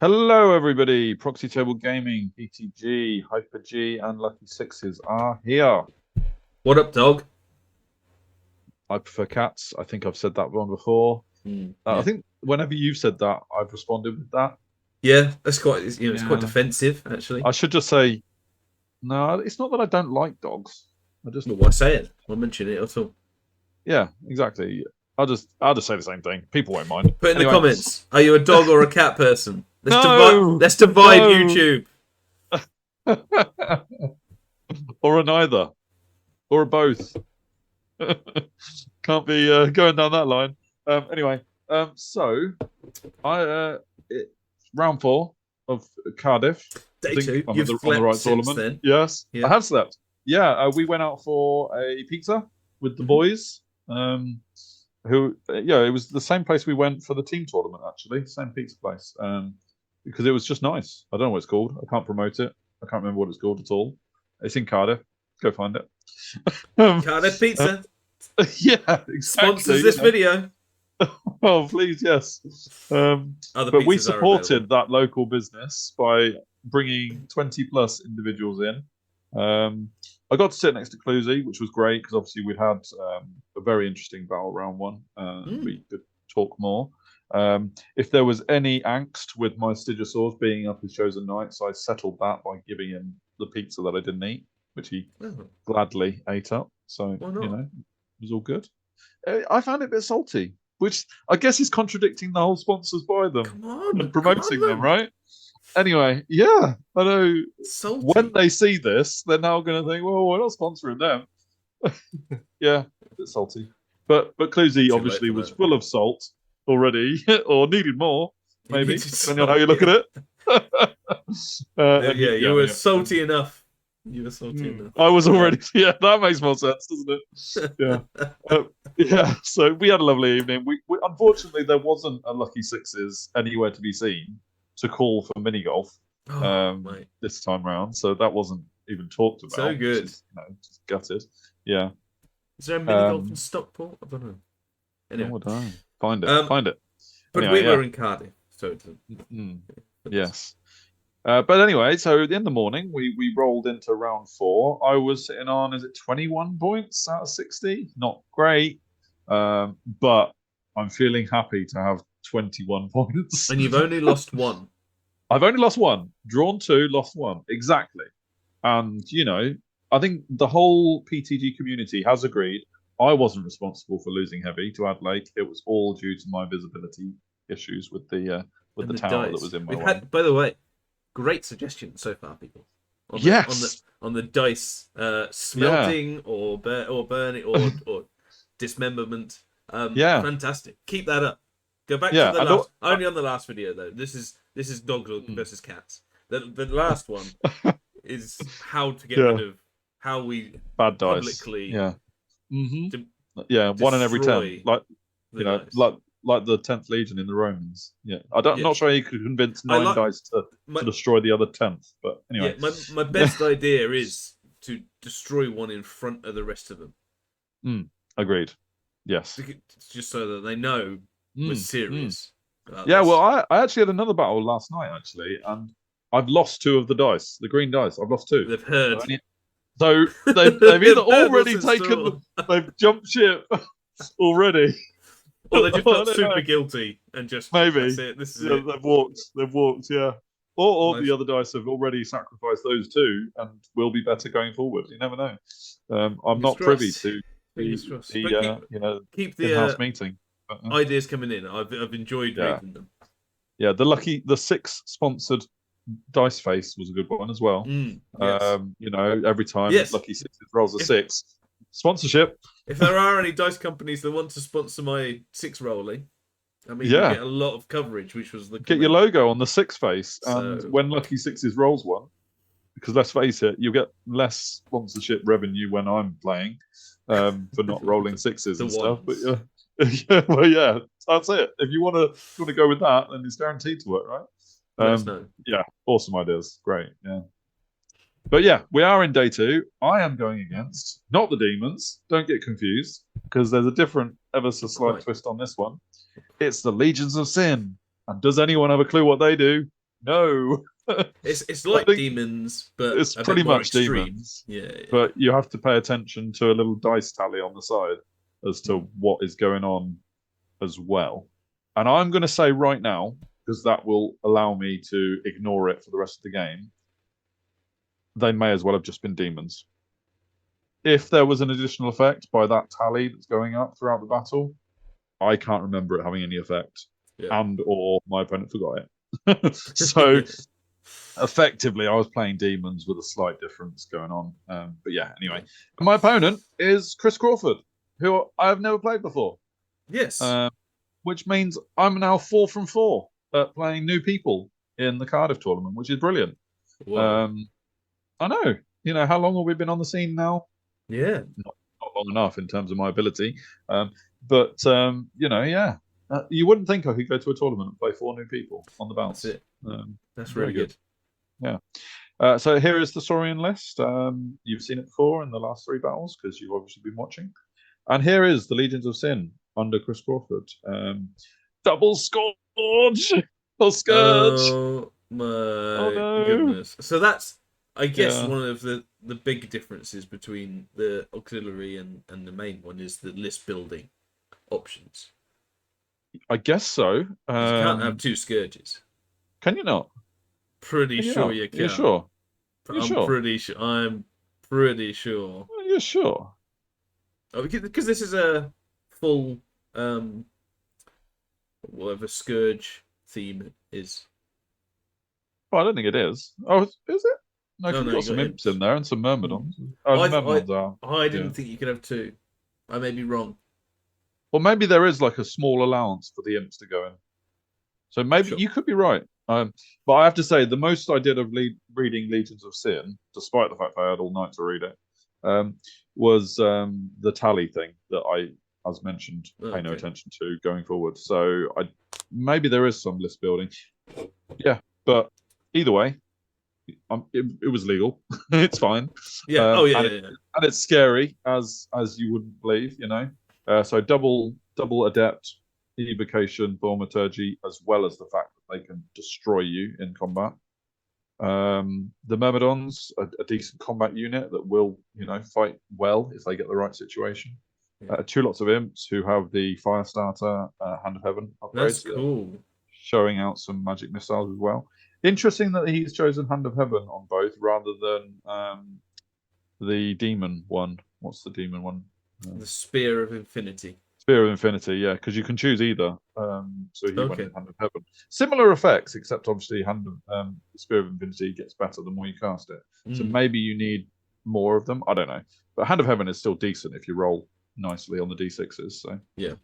Hello, everybody. Proxy Table Gaming, PTG, Hyper G, and Lucky Sixes are here. What up, dog? I prefer cats. I think I've said that one before. Yeah. I think whenever you've said that, I've responded with that. Yeah, that's quite. It's quite Yeah. defensive, actually. I should just say, no, it's not that I don't like dogs. Well, why say it? I'll mention it at all. Yeah, exactly. I'll just say the same thing. People won't mind. Put in Anyway. the comments. Are you a dog or a cat person? Let's No, divide no. YouTube. Or a neither, or a both. Can't be going down that line. Anyway, so it's round 4 of Cardiff. Day I think 2. I'm You've on the slept right since tournament. then. Yes, Yeah. I have slept. Yeah, we went out for a pizza with the boys. It was the same place we went for the team tournament, actually. Same pizza place. Because it was just nice. I don't know what it's called. I can't promote it. I can't remember what it's called at all. It's in Cardiff. Go find it. Cardiff Pizza Yeah, exactly. sponsors this video. Oh, please, yes. But we supported that local business by bringing 20 plus individuals in. I got to sit next to Cluzy, which was great because obviously we'd had a very interesting battle round 1. We could talk more. If there was any angst with my Stygosaurus being up his chosen knights, I settled that by giving him the pizza that I didn't eat, which he gladly ate up. So, it was all good. I found it a bit salty, which I guess is contradicting the whole sponsors by them and promoting them, right? Anyway, yeah, I know. Salty. When they see this, they're now going to think, well, we're not sponsoring them. Yeah, a bit salty. But Cluzy obviously was full of salt already, or needed more, maybe, depending on how you look at it. You were salty enough. You were salty enough. I was already. Yeah, that makes more sense, doesn't it? Yeah. So we had a lovely evening. We unfortunately there wasn't a Lucky Sixes anywhere to be seen to call for mini golf this time round, so that wasn't even talked about. So good. Just gutted. Yeah. Is there a mini golf in Stockport? I don't know. Anyway. No, I don't. Find it. But anyway, we were in Cardiff, so it's yes. But anyway, so in the morning we rolled into round 4. I was sitting on 21 points out of 60? Not great, but I'm feeling happy to have 21 points. And you've only lost 1. I've only lost 1, drawn 2, lost 1, exactly. And I think the whole PTG community has agreed I wasn't responsible for losing heavy to Adelaide. It was all due to my visibility issues with the tower that was in my way. By the way, great suggestion so far, people. On the dice smelting or burning or dismemberment. Fantastic. Keep that up. Go back to the last. Only on the last video though. This is dogs versus cats. The last one is how to get rid of how we bad dice publicly. Yeah. 1 in every 10. Like the 10th Legion in the Romans. Yeah, I'm not sure you could convince 9 dice to destroy the other 10th. But anyway, my best idea is to destroy one in front of the rest of them. Agreed. Yes. Just so that they know we're serious. Well, I actually had another battle last night actually, and I've lost 2 of the dice, the green dice. I've lost 2. They've heard. So they've either already taken, they've jumped ship already. Or they just got super guilty and just maybe that's it. This is it. They've walked, yeah. Or the other dice have already sacrificed those 2 and will be better going forward. You never know. I'm not privy to the keep in-house meeting. Ideas coming in. I've enjoyed reading them. Yeah, the 6 sponsored dice face was a good one as well. Every time Lucky Sixes rolls a 6. Sponsorship. If there are any dice companies that want to sponsor my 6 rolling, you get a lot of coverage, which was get your logo on the 6 face, and when Lucky Sixes rolls one, because let's face it, you get less sponsorship revenue when I'm playing for not rolling 6s and stuff. But that's it. If you want to go with that, then it's guaranteed to work, right? Yeah, awesome ideas, great, yeah. But yeah, we are in day 2. I am going against not the demons. Don't get confused, because there's a different, ever so slight twist on this one. It's the Legions of Sin. And does anyone have a clue what they do? No. It's like demons, but it's a pretty bit more much extreme. demons. Yeah. But you have to pay attention to a little dice tally on the side as to what is going on as well. And I'm going to say right now, because that will allow me to ignore it for the rest of the game, they may as well have just been demons. If there was an additional effect by that tally that's going up throughout the battle, I can't remember it having any effect, and or my opponent forgot it. So effectively, I was playing demons with a slight difference going on. But yeah, anyway, my opponent is Chris Crawford, who I have never played before. Yes. Which means I'm now 4 from 4 at playing new people in the Cardiff tournament, which is brilliant. I know. How long have we been on the scene now? Yeah. Not long enough in terms of my ability. But yeah. You wouldn't think I could go to a tournament and play 4 new people on the bounce. That's it. That's really good. Yeah. So here is the Saurian list. You've seen it before in the last 3 battles because you've obviously been watching. And here is the Legions of Sin under Chris Crawford. Double Scourge or Scourge. Oh my goodness. So that's, I guess, one of the big differences between the Auxillery and the main one is the list building options. I guess so. You can't have 2 Scourges. Can you not? Pretty sure you can. You're sure? I'm pretty sure. You're sure? Oh, because this is a full whatever Scourge theme is. Well, I don't think it is. Oh, is it? No, you've got some imps in there and some myrmidons. I didn't think you could have 2. I may be wrong. Well, maybe there is like a small allowance for the imps to go in. So maybe you could be right. But I have to say, the most I did of reading Legions of Sin, despite the fact I had all night to read it, was the tally thing that I, as mentioned, pay no attention to going forward. So maybe there is some list building. Yeah, but either way, it was legal. It's fine. Yeah. And it's scary, as you wouldn't believe, So double adept, evocation, thaumaturgy, as well as the fact that they can destroy you in combat. The Myrmidons, a decent combat unit that will, fight well if they get the right situation. 2 lots of imps who have the Firestarter Hand of Heaven upgrades. That's cool. Showing out some magic missiles as well. Interesting that he's chosen Hand of Heaven on both rather than the demon one. What's the demon one? The Spear of Infinity. Spear of Infinity, yeah, because you can choose either. So he went in Hand of Heaven. Similar effects, except obviously Spear of Infinity gets better the more you cast it. So maybe you need more of them. I don't know. But Hand of Heaven is still decent if you roll nicely on the D6s. So yeah.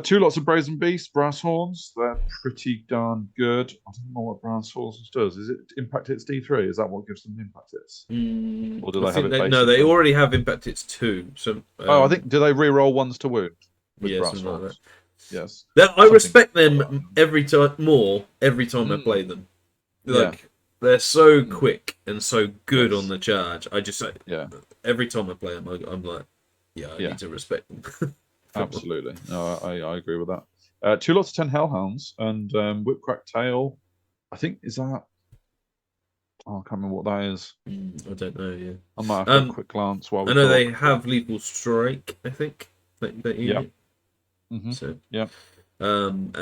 2 lots of Brazen Beasts, Brass Horns. They're pretty darn good. I don't know what Brass Horns does. Is it impact hits D3? Is that what gives them impact hits? Or do they have it? No, they already have impact hits 2. So I think, do they re-roll ones to wound? Yes, like that. Yes. I respect them every time I play them. They're so quick and so good on the charge. I just every time I play them, I'm like, I need to respect them. Absolutely. No, I agree with that. 2 lots of 10 Hellhounds and Whipcrack Tail. I think, is that... Oh, I can't remember what that is. I don't know, yeah. I might have a quick glance while we I know they have Lethal Strike, I think. That unit. Mm-hmm. So, yeah. And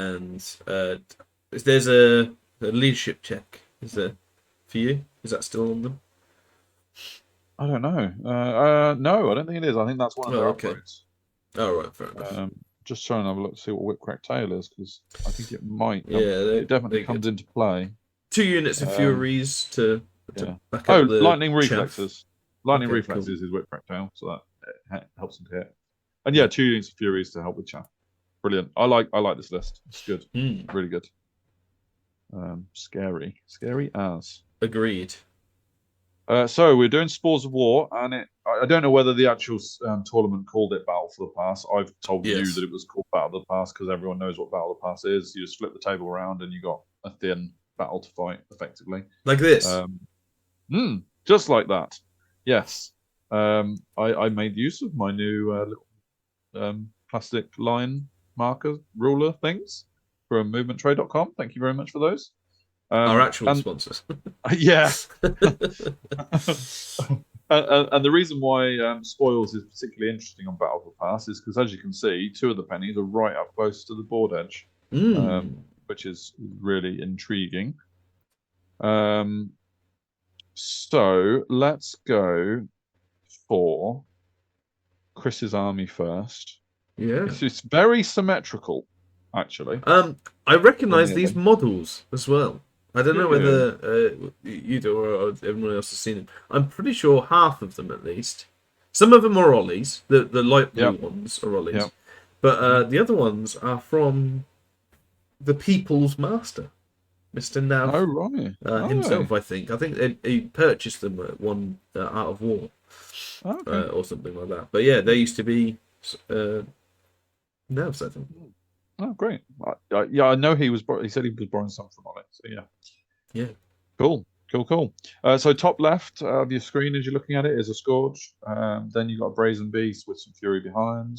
there's a leadership check, is there, for you? Is that still on them? I don't know. No, I don't think it is. I think that's one of their upgrades. Oh, right, fair enough. Just trying to have a look to see what Whipcrack Tail is, because I think it might. It definitely comes into play. 2 units of Furies to back up the Lightning Reflexes. chaff. Lightning Reflexes is Whipcrack Tail, so that helps them to hit. And 2 units of Furies to help with chaff. Brilliant. I like this list. It's good. Really good. Scary as. Agreed. So we're doing Spores of War, and I don't know whether the actual tournament called it Battle for the Pass. I've told you that it was called Battle of the Pass because everyone knows what Battle of the Pass is. You just flip the table around and you got a thin battle to fight, effectively. Like this? Just like that. Yes. I made use of my new little plastic line marker ruler things from movementtrade.com. Thank you very much for those. Our actual sponsors. Yeah. And the reason why spoils is particularly interesting on Battle for Pass is because, as you can see, 2 of the pennies are right up close to the board edge, which is really intriguing. So let's go for Chris's army first. Yeah, it's very symmetrical, actually. I recognise these models as well. I don't know whether you do or everyone else has seen them. I'm pretty sure half of them, at least. Some of them are Ollies. The light blue ones are Ollies, but the other ones are from the People's Master, Mr. Nav. Oh right, himself. I think he purchased them at one Art of War, or something like that. But yeah, they used to be Navs, I think. Oh, great. Yeah, I know he said he was borrowing some from it. So yeah. Cool. So top left of your screen, as you're looking at it, is a Scourge. Then you got a Brazen Beast with some Fury behind.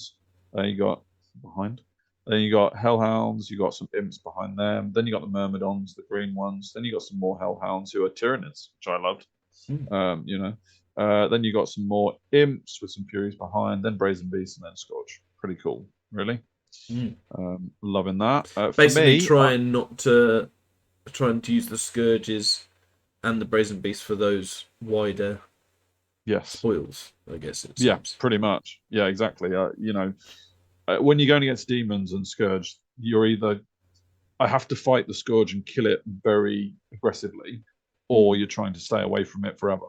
Then you got Hellhounds. You got some Imps behind them. Then you got the Myrmidons, the green ones. Then you got some more Hellhounds who are Tyranids, which I loved. Then you got some more Imps with some Furies behind. Then Brazen Beast and then Scourge. Pretty cool, really. Loving that. Basically, trying to use the Scourges and the Brazen Beast for those wider spoils, I guess. It seems. Pretty much. Yeah, exactly. When you're going against demons and Scourge, you're either I have to fight the Scourge and kill it very aggressively, or you're trying to stay away from it forever.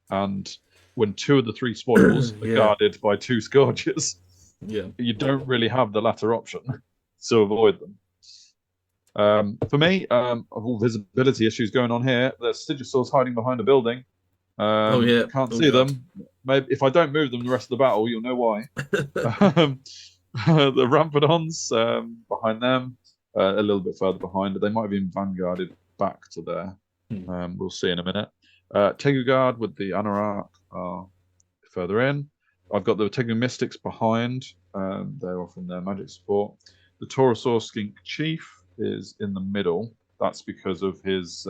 And when 2 of the 3 spoils are guarded by 2 Scourges, you don't really have the latter option to avoid them. For me, all visibility issues going on here. There's Stigosaurs hiding behind a building. Can't see them. Maybe if I don't move them the rest of the battle, you'll know why. The Rampedons behind them, a little bit further behind. They might have been vanguarded back to there. We'll see in a minute. Tegu Guard with the Anorak are further in. I've got the Tegu Mystics behind. They're offering their magic support. The Taurosaur Skink Chief is in the middle. That's because of his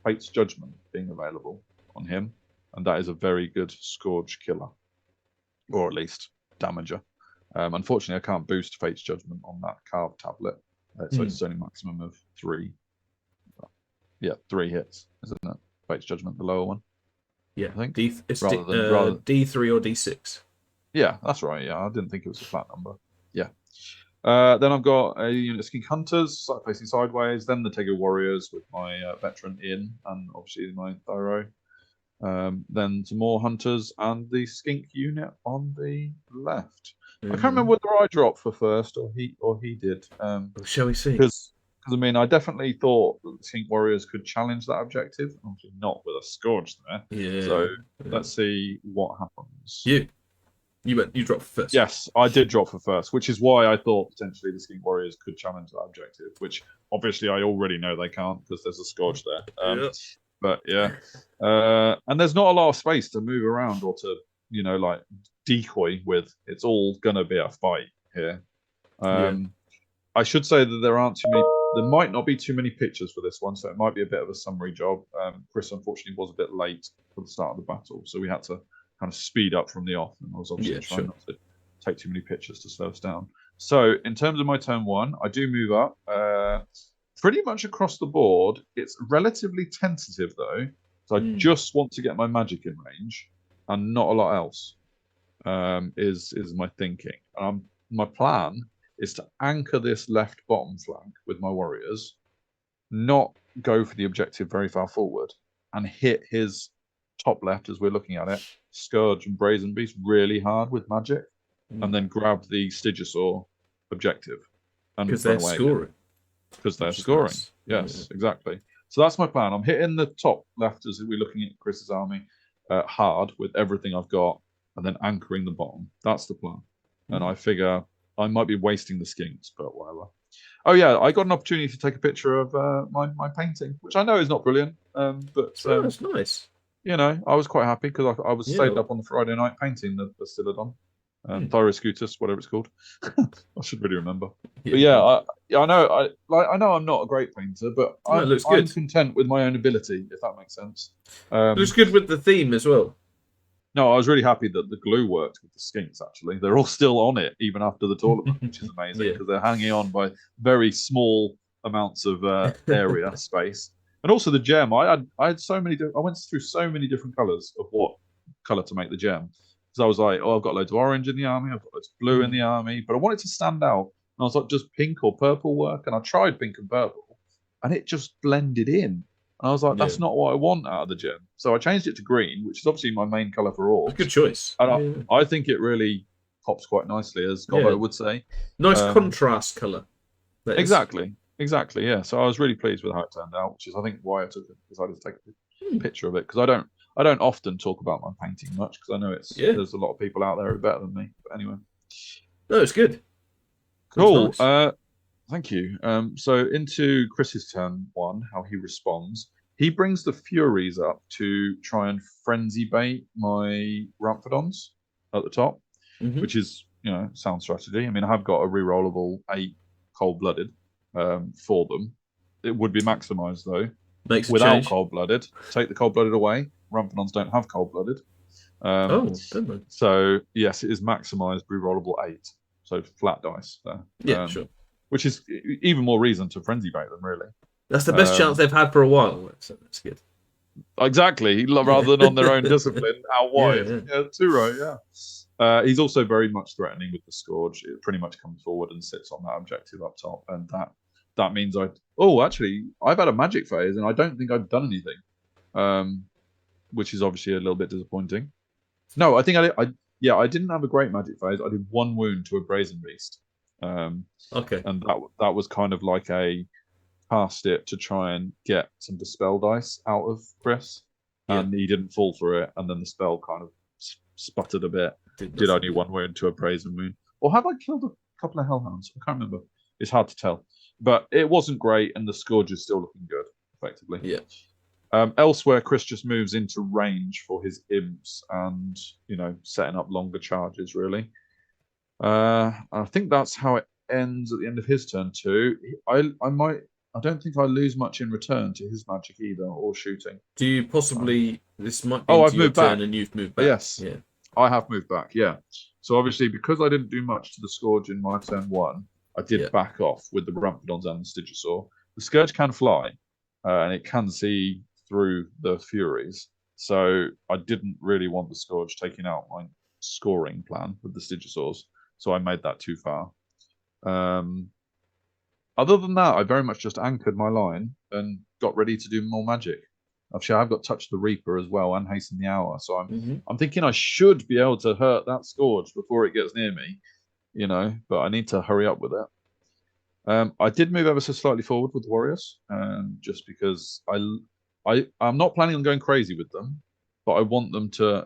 Fate's Judgment being available on him. And that is a very good Scourge killer. Or at least damager. Unfortunately, I can't boost Fate's Judgment on that carved tablet. So it's only maximum of 3. 3 hits, isn't it? Fate's Judgment, the lower one. Yeah, I think. Rather D3 or D6. Yeah, that's right. Yeah, I didn't think it was a flat number. Yeah. Then I've got a unit of Skink Hunters facing sideways. Then the Tegu Warriors with my veteran in, and obviously my Thyro. Then some more Hunters and the Skink unit on the left. I can't remember whether I dropped for first or he did. Shall we see? Because I mean, I definitely thought that the Skink Warriors could challenge that objective. Obviously not with a Scourge there. Yeah. So let's see what happens. You dropped for first. Yes, I did drop for first, which is why I thought potentially the Skink Warriors could challenge that objective, which obviously I already know they can't because there's a Scourge there. But and there's not a lot of space to move around or to like decoy with. It's all gonna be a fight here. I should say that there might not be too many pictures for this one, so it might be a bit of a summary job. Chris unfortunately was a bit late for the start of the battle, so we had to kind of speed up from the off, and I was obviously trying not to take too many pictures to slow us down. So in terms of my turn 1, I do move up pretty much across the board. It's relatively tentative though, so I just want to get my magic in range and not a lot else. Is my thinking. My plan is to anchor this left bottom flank with my warriors, not go for the objective very far forward, and hit his top left as we're looking at it, Scourge and Brazen Beast really hard with magic, and then grab the Stigosaur objective. Because they're scoring. Because they're scoring. Nice. Yes, exactly. So that's my plan. I'm hitting the top left as we're looking at Chris's army hard with everything I've got, and then anchoring the bottom. That's the plan. And I figure I might be wasting the skinks, but whatever. Oh yeah, I got an opportunity to take a picture of my painting, which I know is not brilliant, but it's nice. I was quite happy because I was stayed up on the Friday night painting the Stylodon. Thyroscutus, whatever it's called. I should really remember. But yeah, I know. I know I'm not a great painter, but I'm content with my own ability, if that makes sense. It looks good with the theme as well. No, I was really happy that the glue worked with the skinks. Actually, they're all still on it even after the tournament, which is amazing because they're hanging on by very small amounts of area space. And also the gem. I had so many. I went through so many different colors of what color to make the gem. Because I was like, I've got loads of orange in the army, I've got loads of blue in the army, but I wanted to stand out. And I was like, just pink or purple work? And I tried pink and purple, and it just blended in. And I was like, that's not what I want out of the gem. So I changed it to green, which is obviously my main color for orcs. Good choice. And I think it really pops quite nicely, as Gobbo would say. Nice contrast color. Exactly. Yeah. So I was really pleased with how it turned out, which is I think why I decided to take a picture of it, because I don't often talk about my painting much because I know there's a lot of people out there who are better than me. But anyway, no, it's good. Cool. Nice. Thank you. So into Chris's turn 1, how he responds. He brings the Furies up to try and frenzy bait my Ramphadons at the top, which is sound strategy. I mean, I have got a rerollable 8 cold-blooded for them. It would be maximized though. Without cold-blooded. Take the cold-blooded away. Ramphadons don't have cold-blooded. Don't they? So yes, it is maximized rerollable 8. So flat dice there. Yeah, sure. Which is even more reason to frenzy bait them, really. That's the best chance they've had for a while. So that's good. Exactly, rather than on their own discipline out wide. Yeah, too right. Yeah. He's also very much threatening with the Scourge. It pretty much comes forward and sits on that objective up top, and that means actually I've had a magic phase and I don't think I've done anything, which is obviously a little bit disappointing. No, I think I didn't have a great magic phase. I did 1 wound to a Brazen Beast. Okay. And that was kind of like a cast it to try and get some dispel dice out of Chris, and he didn't fall for it, and then the spell kind of sputtered a bit. Did only 1 wound to a Brazen Wound. Or have I killed a couple of Hellhounds? I can't remember. It's hard to tell. But it wasn't great, and the Scourge is still looking good, effectively. Yeah. Elsewhere, Chris just moves into range for his imps and, setting up longer charges, really. I think that's how it ends at the end of his turn, too. I don't think I lose much in return to his magic either, or shooting. Do you possibly... This might be I've moved back. And you've moved back. Yes. Yeah. I have moved back, yeah. So obviously, because I didn't do much to the Scourge in my turn 1, I did back off with the Ramphadons and the Stygisaur. The Scourge can fly, and it can see through the Furies. So I didn't really want the Scourge taking out my scoring plan with the Stygisaurs. So I made that too far. Other than that, I very much just anchored my line and got ready to do more magic. Actually, I've got Touch the Reaper as well and Hasten the Hour. So I'm thinking I should be able to hurt that Scourge before it gets near me, but I need to hurry up with it. I did move ever so slightly forward with Warriors, just because I'm not planning on going crazy with them, but I want them to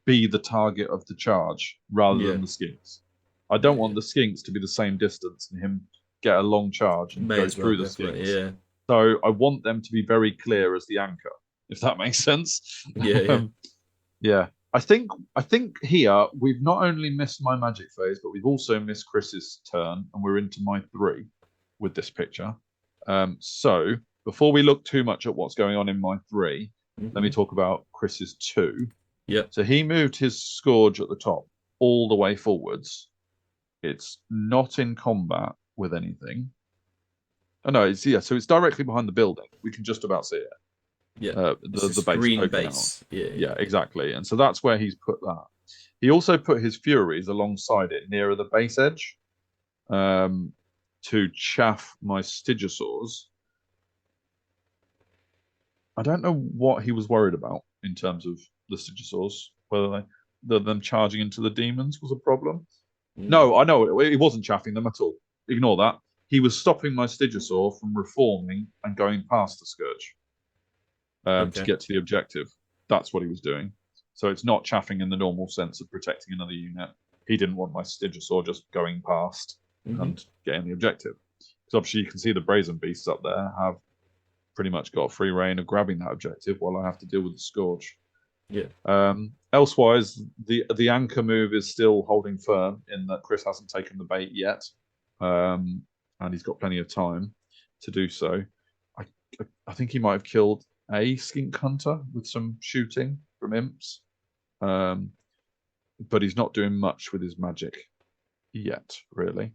be the target of the charge rather than the Skinks. I don't want the Skinks to be the same distance and him get a long charge and go through the Skinks. Yeah. So I want them to be very clear as the anchor, if that makes sense. Yeah. I think here we've not only missed my magic phase, but we've also missed Chris's turn, and we're into my 3 with this picture. So before we look too much at what's going on in my 3, let me talk about Chris's 2. Yeah. So he moved his Scourge at the top all the way forwards. It's not in combat with anything. Oh no, so it's directly behind the building. We can just about see it. Yeah. The base green base. Yeah, exactly. And so that's where he's put that. He also put his Furies alongside it nearer the base edge, to chaff my Stygisaurs. I don't know what he was worried about in terms of the Stygisaurs, whether them charging into the demons was a problem. No, I know he wasn't chaffing them at all. Ignore that. He was stopping my Stygisaur from reforming and going past the Scourge to get to the objective. That's what he was doing. So it's not chaffing in the normal sense of protecting another unit. He didn't want my Stygisaur just going past and getting the objective. Because obviously you can see the Brazen Beasts up there have pretty much got free reign of grabbing that objective while I have to deal with the Scourge. Yeah. Elsewise, the anchor move is still holding firm in that Chris hasn't taken the bait yet, and he's got plenty of time to do so. I think he might have killed a skink hunter with some shooting from imps, but he's not doing much with his magic yet, really.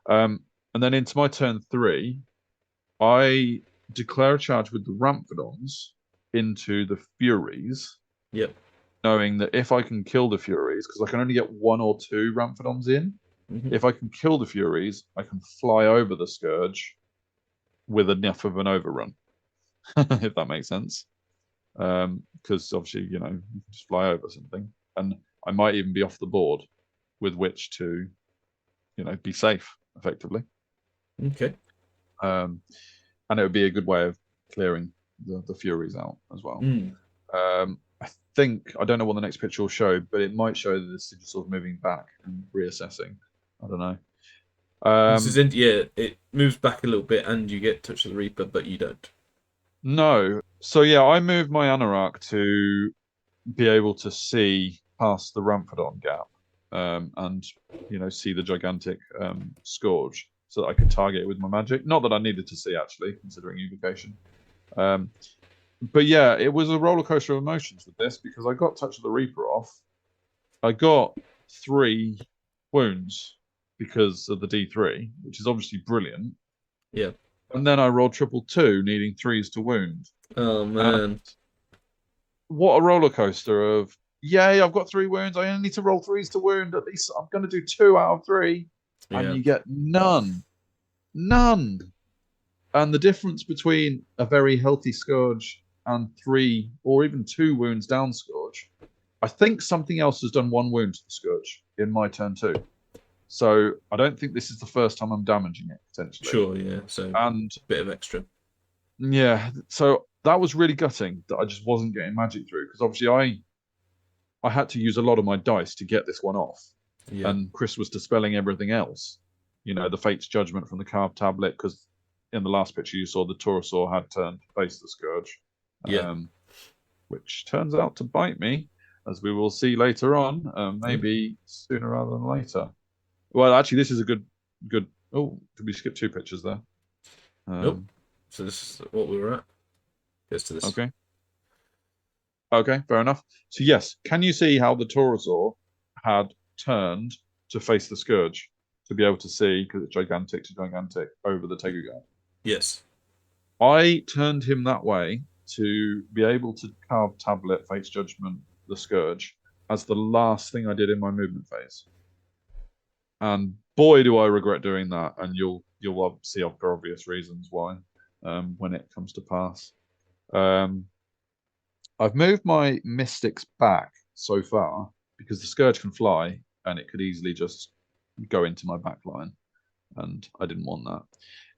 And then into my turn 3, I declare a charge with the Ramphadons into the Furies. Yep. Knowing that if I can kill the Furies, because I can only get 1 or 2 Ramphadons in, if I can kill the Furies, I can fly over the Scourge with enough of an overrun, if that makes sense. Because obviously, you can just fly over something, and I might even be off the board with which to, be safe effectively. Okay. And it would be a good way of clearing the Furies out as well. I don't know what the next picture will show, but it might show that the Sigil is moving back and reassessing. I don't know. It moves back a little bit, and you get Touch of the Reaper, but you don't. No. So yeah, I moved my Anorak to be able to see past the Ramphadon gap, and see the gigantic Scourge, so that I could target it with my magic. Not that I needed to see, actually, considering evocation. But yeah, it was a roller coaster of emotions with this, because I got Touch of the Reaper off. I got 3 wounds because of the D3, which is obviously brilliant. Yeah. And then I rolled 222, needing 3s to wound. Oh, man. And what a roller coaster of, yay, I've got 3 wounds. I only need to roll 3s to wound. At least I'm going to do 2 out of 3. Yeah. And you get none. None. And the difference between a very healthy Scourge and 3 or even 2 wounds down Scourge, I think something else has done 1 wound to the Scourge in my turn 2. So I don't think this is the first time I'm damaging it, potentially. Sure, yeah. So and a bit of extra. Yeah. So that was really gutting that I just wasn't getting magic through, because obviously I had to use a lot of my dice to get this one off. Yeah. And Chris was dispelling everything else. The Fate's Judgment from the carved tablet, because in the last picture you saw the Taurosaur had turned to face the Scourge. Yeah. Which turns out to bite me, as we will see later on, maybe sooner rather than later. Well, actually, this is a good. Oh, did we skip 2 pictures there? Nope. So this is what we were at. Goes to this. Okay, fair enough. So yes, can you see how the Taurosaur had turned to face the Scourge to be able to see, because it's gigantic to gigantic, over the Tegu guard? Yes. I turned him that way to be able to carve tablet, Fate's Judgment, the Scourge, as the last thing I did in my movement phase. And boy, do I regret doing that. And you'll see for obvious reasons why when it comes to pass. I've moved my Mystics back so far because the Scourge can fly, and it could easily just go into my back line, and I didn't want that.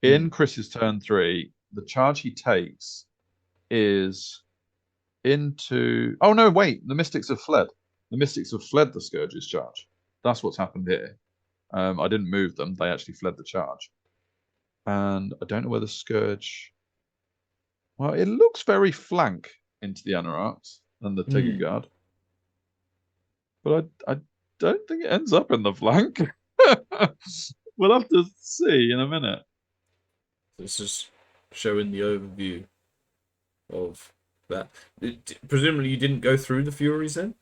In Chris's turn 3, the charge he takes is into... Oh, no, wait. The Mystics have fled. The Mystics have fled the Scourge's charge. That's what's happened here. I didn't move them. They actually fled the charge. And I don't know where the Scourge... Well, it looks very flank into the Anoraks and the Tegu guard. But I don't think it ends up in the flank. We'll have to see in a minute. This is showing the overview of that. Presumably you didn't go through the Furies then?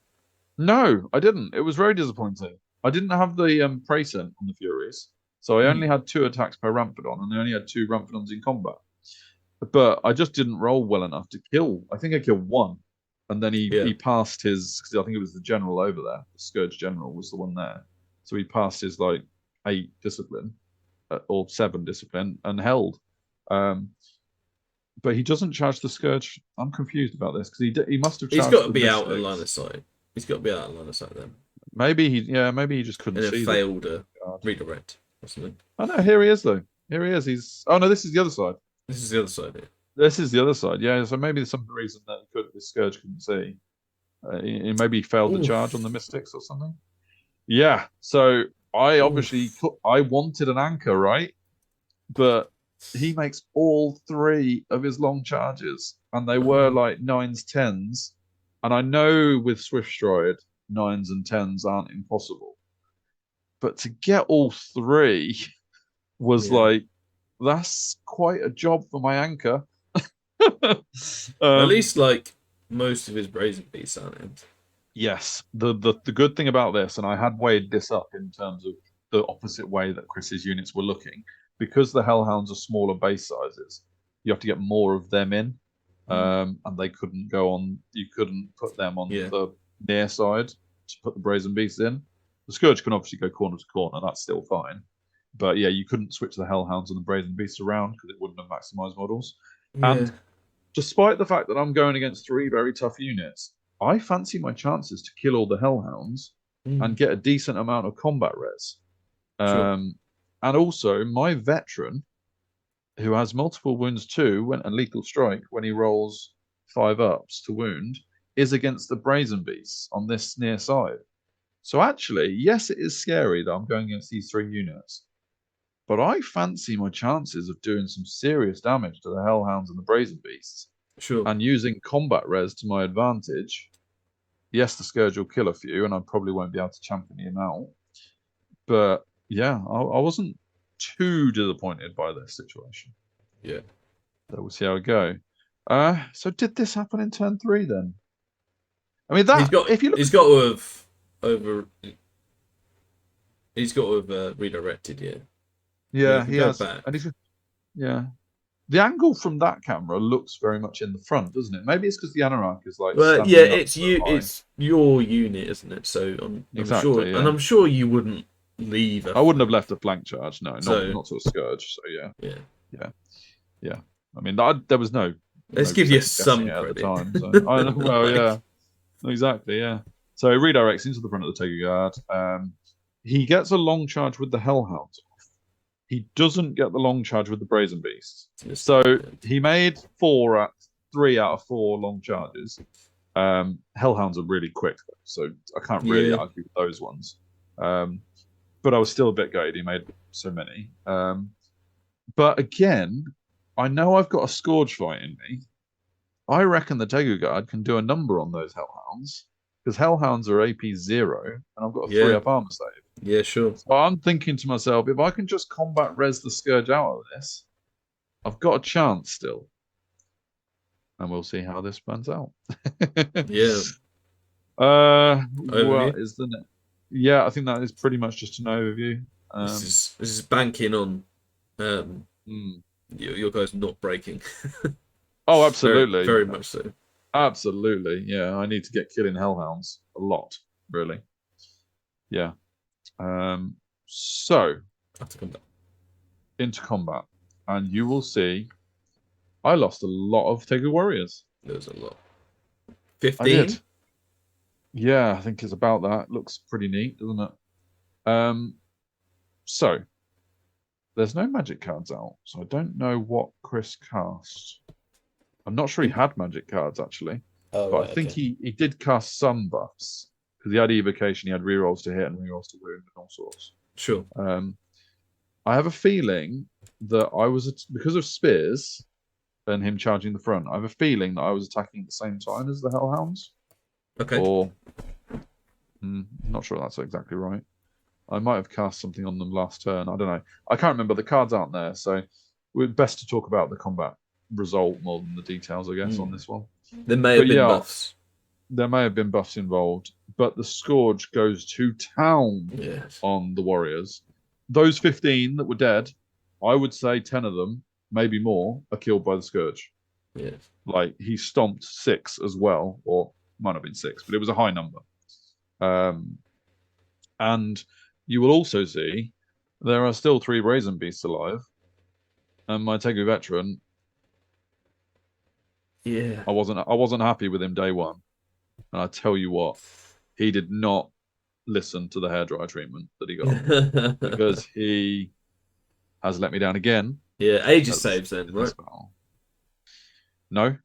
No, I didn't. It was very disappointing. I didn't have the Prey Scent on the Furies, so I only had 2 attacks per Ramphadon, and I only had 2 Ramphadons in combat. But I just didn't roll well enough to kill. I think I killed 1, and then he passed his, because I think it was the general over there. The Scourge general was the one there, so he passed his 8 discipline or 7 discipline and held. But he doesn't charge the Scourge. I'm confused about this, because he must have charged. He's got to be out of line of sight. He's got to be out of line of sight then. Maybe he just couldn't see. And failed a redirect or something. Oh no, here he is though. Here he is. Oh no, this is the other side. This is the other side. This is the other side. Yeah. So maybe there's some reason that the Scourge couldn't see. He maybe failed the charge on the Mystics or something. Yeah. So I obviously I wanted an anchor, right? But he makes all 3 of his long charges, and they were 9s, 10s, And I know with Swift Stride, 9s and 10s aren't impossible. But to get all 3 was like, that's quite a job for my anchor. At least, like, most of his Brazen Beasts aren't in. Yes. The good thing about this, and I had weighed this up in terms of the opposite way that Chris's units were looking, because the Hellhounds are smaller base sizes, you have to get more of them in. And they couldn't go on, you couldn't put them on the near side to put the Brazen Beasts in. The Scourge can obviously go corner to corner, that's still fine. But yeah, you couldn't switch the Hellhounds and the Brazen Beasts around because it wouldn't have maximized models. Yeah. And despite the fact that I'm going against 3 very tough units, I fancy my chances to kill all the Hellhounds and get a decent amount of combat res. Sure. And also, my veteran, who has multiple wounds too, and lethal strike when he rolls 5 ups to wound, is against the Brazen Beasts on this near side. So actually, yes, it is scary that I'm going against these 3 units, but I fancy my chances of doing some serious damage to the Hellhounds and the Brazen Beasts. Sure. And using combat res to my advantage. Yes, the Scourge will kill a few, and I probably won't be able to champion him out. But yeah, I wasn't too disappointed by this situation. Yeah. So we'll see how it go. So did this happen in turn 3 then? I mean, that he's got to have redirected. Yeah. Yeah, he has. And the angle from that camera looks very much in the front, doesn't it? Maybe it's because the Anorak is like. Well, yeah, it's your unit, isn't it? So I'm sure, and I'm sure you wouldn't leave. I wouldn't have left a flank charge. No, not to a Scourge. So yeah. I mean, there was no. Let's give you some credit. At the time. So, I know, well, yeah, exactly, yeah. So he redirects into the front of the Tegu Guard. He gets a long charge with the Hellhounds. He doesn't get the long charge with the Brazen Beasts. So he made 3 out of 4 long charges. Hellhounds are really quick, so I can't really argue with those ones. But I was still a bit gutted he made so many. But again, I know I've got a Scourge fight in me. I reckon the Tegu Guard can do a number on those Hellhounds, because Hellhounds are AP 0, and I've got a 3-up armor save. Yeah, sure. So I'm thinking to myself, if I can just combat res the Scourge out of this, I've got a chance still. And we'll see how this pans out. Yeah. What is the next? Yeah, I think that is pretty much just an overview. This is banking on your guys not breaking. Oh, absolutely. Very much so. Absolutely, yeah. I need to get killing Hellhounds a lot, really. Yeah. So into combat, and you will see I lost a lot of Tegu warriors. There was a lot. 15? I did. Yeah, I think it's about that. Looks pretty neat, doesn't it? So there's no magic cards out, so I don't know what Chris cast. I'm not sure he had magic cards actually, but I think he did cast some buffs. Because he had evocation, he had rerolls to hit and rerolls to wound and all sorts. Sure. I have a feeling that because of spears and him charging the front, I have a feeling that I was attacking at the same time as the Hellhounds. Okay. Or, I'm not sure that's exactly right. I might have cast something on them last turn. I don't know. I can't remember. The cards aren't there, so we're best to talk about the combat result more than the details, I guess, on this one. There may have been buffs. There may have been buffs involved, but the Scourge goes to town on the warriors. Those 15 that were dead, I would say 10 of them, maybe more, are killed by the Scourge. Yes. Like, he stomped 6 as well, or might have been 6, but it was a high number. And you will also see there are still 3 Brazen Beasts alive, and my Tegu veteran. Yeah. I wasn't happy with him day one. And I tell you what, he did not listen to the hairdryer treatment that he got. Because he has let me down again. Yeah, Aegis saves then, right? No.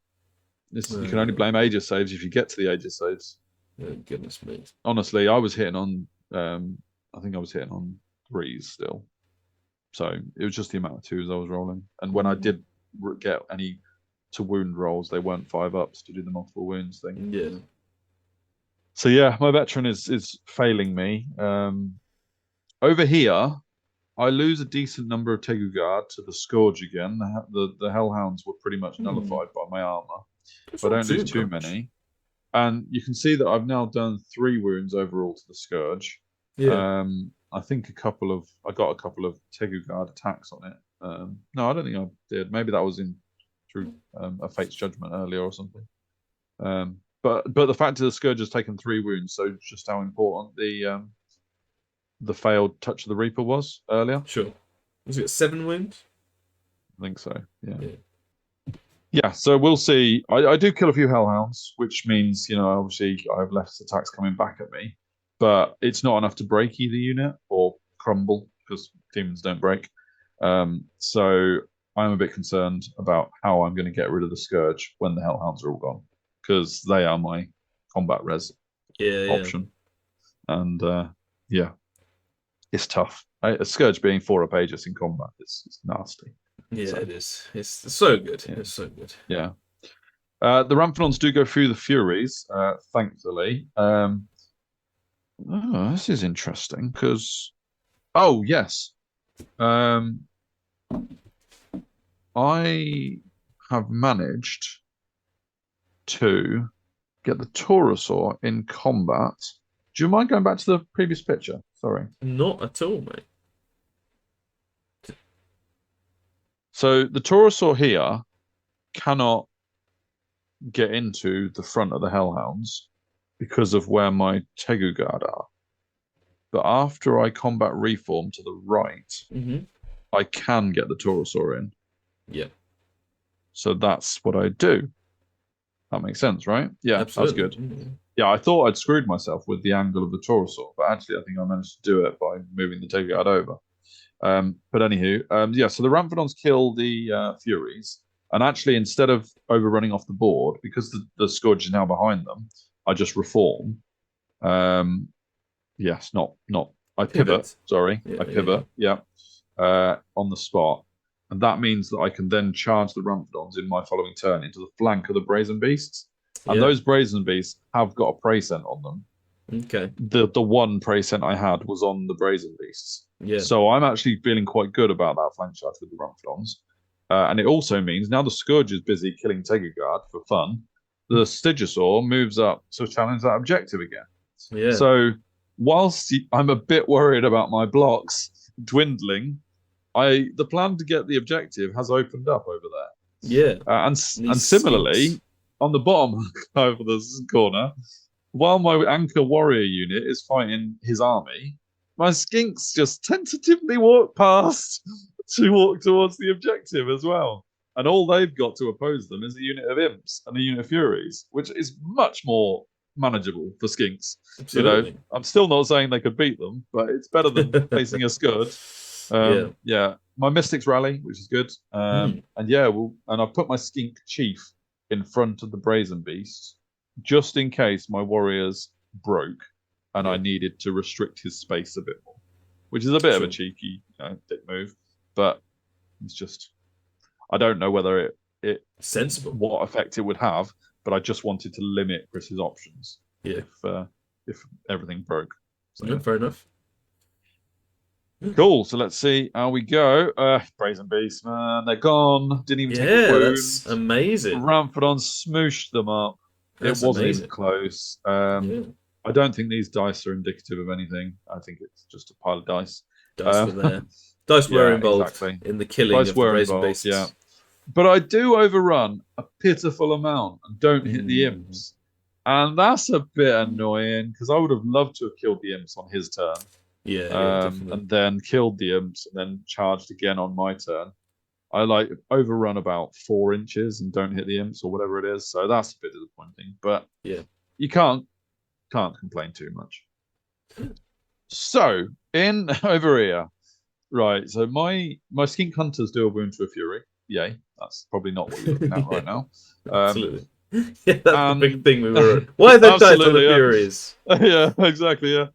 You can only blame Aegis saves if you get to the Aegis saves. Oh, goodness me. Honestly, I was hitting on, I think I was hitting on 3s still. So it was just the amount of 2s I was rolling. And when I did get any to wound rolls, they weren't 5-ups to do the multiple wounds thing. Yeah. So yeah, my veteran is failing me. Over here, I lose a decent number of Tegu Guard to the Scourge again. The Hellhounds were pretty much nullified by my armor. But I don't lose too many. And you can see that I've now done 3 wounds overall to the Scourge. Yeah. I think I got a couple of Tegu Guard attacks on it. No, I don't think I did. Maybe that was through a Fate's Judgment earlier or something. But the fact is the Scourge has taken 3 wounds, so just how important the failed Touch of the Reaper was earlier. Sure. Was it 7 wounds? I think so, yeah. So we'll see. I do kill a few Hellhounds, which means, obviously I have less attacks coming back at me. But it's not enough to break either unit or crumble, because demons don't break. So I'm a bit concerned about how I'm going to get rid of the Scourge when the Hellhounds are all gone, because they are my combat res option. And it's tough. A Scourge being 4 up Aegis in combat is nasty. Yeah, so, it is. It's so good. Yeah. It's so good. Yeah. The Ramphadons do go through the Furies, thankfully. This is interesting because... Oh, yes. I have managed to get the Taurosaur in combat. Do you mind going back to the previous picture? Sorry. Not at all, mate. So the Taurosaur here cannot get into the front of the Hellhounds because of where my Tegu Guard are. But after I combat reform to the right, I can get the Taurosaur in. Yeah. So that's what I do. That makes sense, right? Yeah, absolutely. That's good. Yeah, I thought I'd screwed myself with the angle of the Taurosaur, but actually I think I managed to do it by moving the Tegu Guard over. But anywho, so the Ramphadons kill the Furies, and actually instead of overrunning off the board, because the Scourge is now behind them, I just reform. Yes, not I pivot. Sorry, I pivot. Yeah, on the spot, and that means that I can then charge the Ramphadons in my following turn into the flank of the Brazen Beasts, and those Brazen Beasts have got a prey scent on them. Okay. The one prey scent I had was on the Brazen Beasts. Yeah. So I'm actually feeling quite good about that flank charge with the Ramphadons. And it also means now the Scourge is busy killing Tegu Guard for fun, the Stygosaur moves up to challenge that objective again. Yeah. So whilst I'm a bit worried about my blocks dwindling, the plan to get the objective has opened up over there. Yeah. And similarly, on the bottom over the corner, while my Anchor Warrior unit is fighting his army, my Skinks just tentatively walk past to walk towards the objective as well. And all they've got to oppose them is a unit of Imps and a unit of Furies, which is much more manageable for Skinks. Absolutely. I'm still not saying they could beat them, but it's better than facing a Scourge. Yeah. My Mystics rally, which is good. And I've put my Skink Chief in front of the Brazen Beasts, just in case my warriors broke and I needed to restrict his space a bit more, which is a bit of a cheeky dick move, but it's just, I don't know whether it sensible what effect it would have, but I just wanted to limit Chris's options if everything broke. So, fair enough. Cool. So let's see how we go. Brazen Beasts, man, they're gone. Didn't even take a wound. That's amazing. Ramphadon smooshed them up. It wasn't even close. I don't think these dice are indicative of anything. I think it's just a pile of dice. Dice were there. Dice were involved in the killing of the Brazen Beasts. Yeah. But I do overrun a pitiful amount and don't hit the Imps. And that's a bit annoying, because I would have loved to have killed the Imps on his turn. And then killed the Imps and then charged again on my turn. I overrun about 4 inches and don't hit the Imps or whatever it is. So that's a bit disappointing. But you can't complain too much. So in over here, right? So my Skink Hunters do a wound to a Fury. Yay! That's probably not what you're looking at right now. Absolutely. Yeah, that's the big thing we were. Why are they dice on the Furies? Yeah, exactly. Yeah.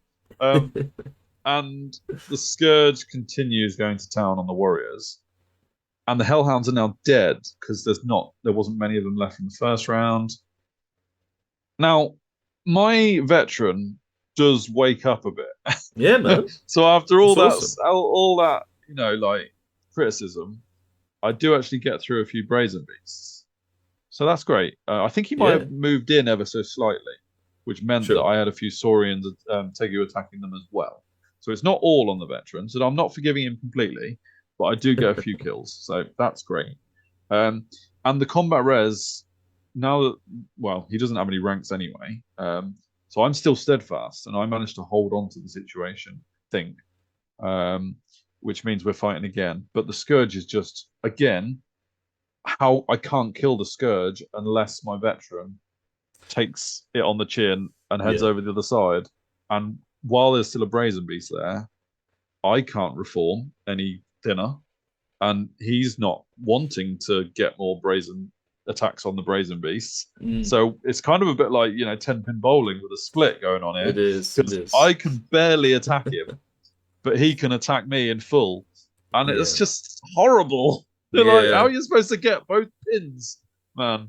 And the Scourge continues going to town on the Warriors, and the Hellhounds are now dead because there wasn't many of them left in the first round. Now, my veteran does wake up a bit. Yeah, man. So after all that, awesome. all that, like criticism, I do actually get through a few brazen beasts. So that's great. I think he might have moved in ever so slightly, which meant that I had a few Saurians Tegu attacking them as well. So it's not all on the veterans, and I'm not forgiving him completely, but I do get a few kills, so that's great. And the combat res, now that, well, he doesn't have any ranks anyway, so I'm still steadfast, and I managed to hold on to the situation, which means we're fighting again. But the Scourge is just, again, how I can't kill the Scourge unless my veteran takes it on the chin and heads over the other side. And while there's still a brazen beast there, I can't reform any thinner, and he's not wanting to get more brazen attacks on the brazen beasts. So it's kind of a bit like 10-pin bowling with a split going on here. It is. I can barely attack him, but he can attack me in full, and it's just horrible. Like, how are you supposed to get both pins, man?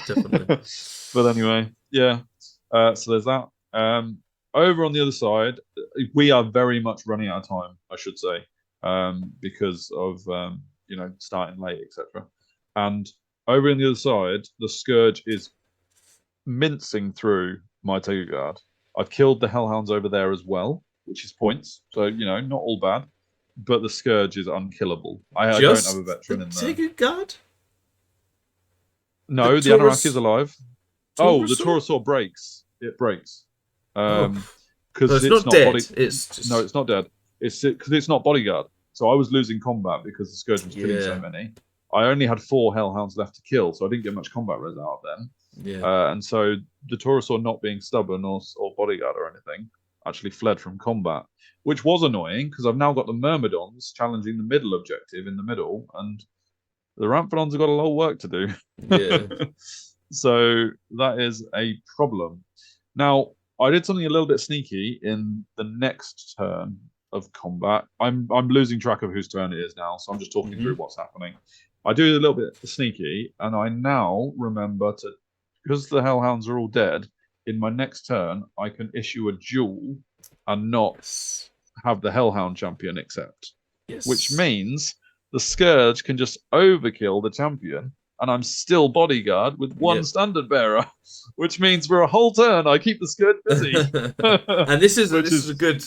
Definitely. But anyway, so there's that. Over on the other side, we are very much running out of time, I should say, because of starting late, etc. And over on the other side, the Scourge is mincing through my Tegu Guard. I've killed the Hellhounds over there as well, which is points. So not all bad. But the Scourge is unkillable. I don't have a veteran in there. Tegu Guard? No, the Anorak is alive. Oh, the Taurosaur breaks. It breaks. Because it's not dead. No, it's not dead. It's because it's not bodyguard. So I was losing combat because the Scourge was killing so many. I only had 4 Hellhounds left to kill, so I didn't get much combat res out of them. And so the Taurosaur, not being stubborn or bodyguard or anything, actually fled from combat, which was annoying because I've now got the Myrmidons challenging the middle objective in the middle, and the Ramphadons have got a lot of work to do. So that is a problem. Now, I did something a little bit sneaky in the next turn of combat. I'm losing track of whose turn it is now, so I'm just talking through what's happening. I do a little bit sneaky, and I now remember to, because the Hellhounds are all dead, in my next turn, I can issue a duel and not have the Hellhound champion accept. Which means the Scourge can just overkill the champion, and I'm still bodyguard with one standard bearer, which means for a whole turn I keep the Scourge busy. And this is a good